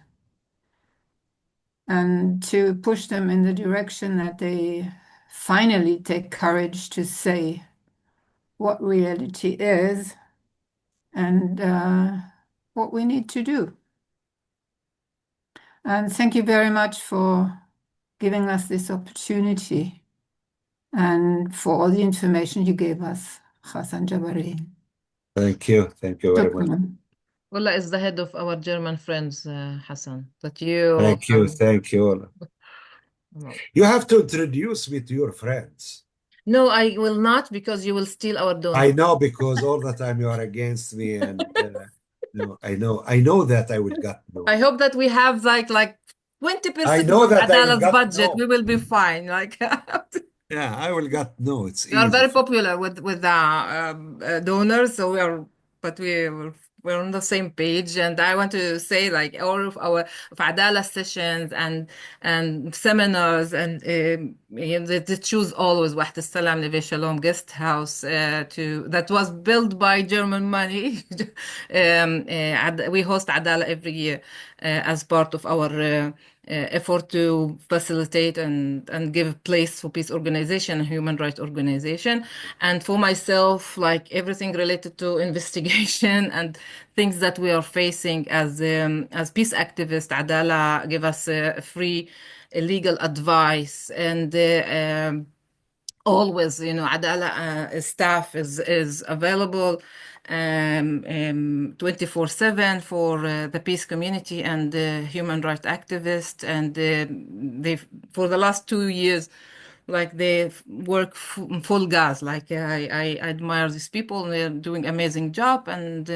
and to push them in the direction that they finally take courage to say what reality is and what we need to do. And thank you very much for giving us this opportunity and for all the information you gave us, Hassan Jabareen. Thank you. Thank you very much. Shukran. Ola is the head of our German friends, Hassan. That you. Thank you. Thank you. No. You have to introduce me to your friends. No, I will not, because you will steal our donor. I know, because all the time you are against me, and no, I know that I will get no. I hope that we have like 20% I know of that I will Adalah's get budget. no. We will be fine. Like Yeah, I will get no. It's we are easy. very popular with the donors, so we're on the same page. And I want to say, like, all of our of Adalah sessions and seminars, and they choose always Wahed al-Salam Neve Shalom guest house that was built by German money. We host Adalah every year as part of our effort to facilitate and give place for peace organization and human rights organization. And for myself, like everything related to investigation and things that we are facing as peace activists, Adalah give us free legal advice, and always, Adalah staff is available 24/7 for the peace community and human rights activists. And they for the last 2 years, like they work full gas. Like I admire these people. They're doing amazing job, and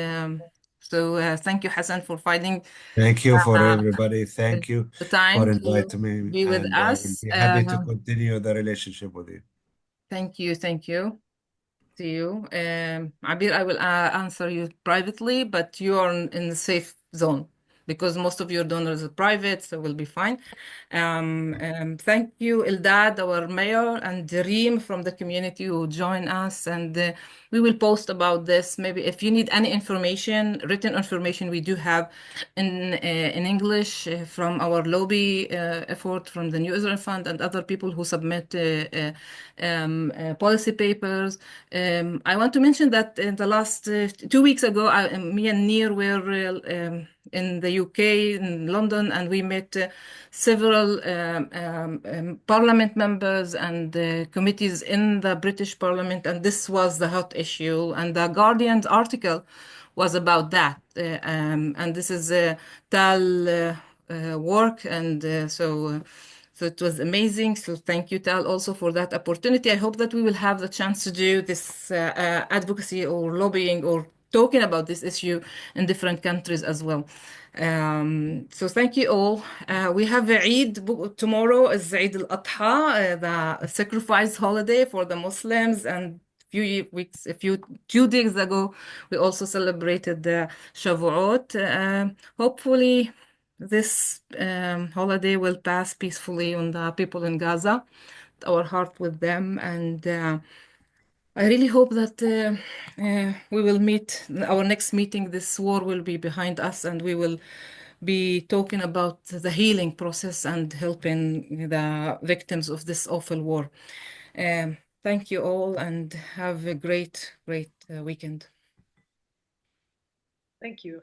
So thank you, Hassan, for finding Thank you for everybody. Thank you the time for to inviting me, be with and I will us. be happy to continue the relationship with you. Thank you. Thank you. See you. Abir, I will answer you privately, but you are in the safe zone because most of your donors are private, so we'll be fine. Thank you, Eldad, our mayor, and Reem from the community who join us. And we will post about this. Maybe if you need any information, written information, we do have in English from our lobby effort from the New Israel Fund and other people who submit policy papers. I want to mention that in the last 2 weeks ago, me and Nir were in the UK, in London, and we met several parliament members and committees in the British Parliament, and this was the hot issue. And the Guardian's article was about that. And this is Tal work, and so it was amazing. So thank you, Tal, also for that opportunity. I hope that we will have the chance to do this advocacy or lobbying or talking about this issue in different countries as well. So thank you all. We have Eid tomorrow is Eid al-Adha, the sacrifice holiday for the Muslims, and few days ago, we also celebrated the Shavuot. Hopefully, this holiday will pass peacefully on the people in Gaza. Our heart with them, and I really hope that we will meet our next meeting. This war will be behind us, and we will be talking about the healing process and helping the victims of this awful war. Thank you all, and have a great weekend. Thank you.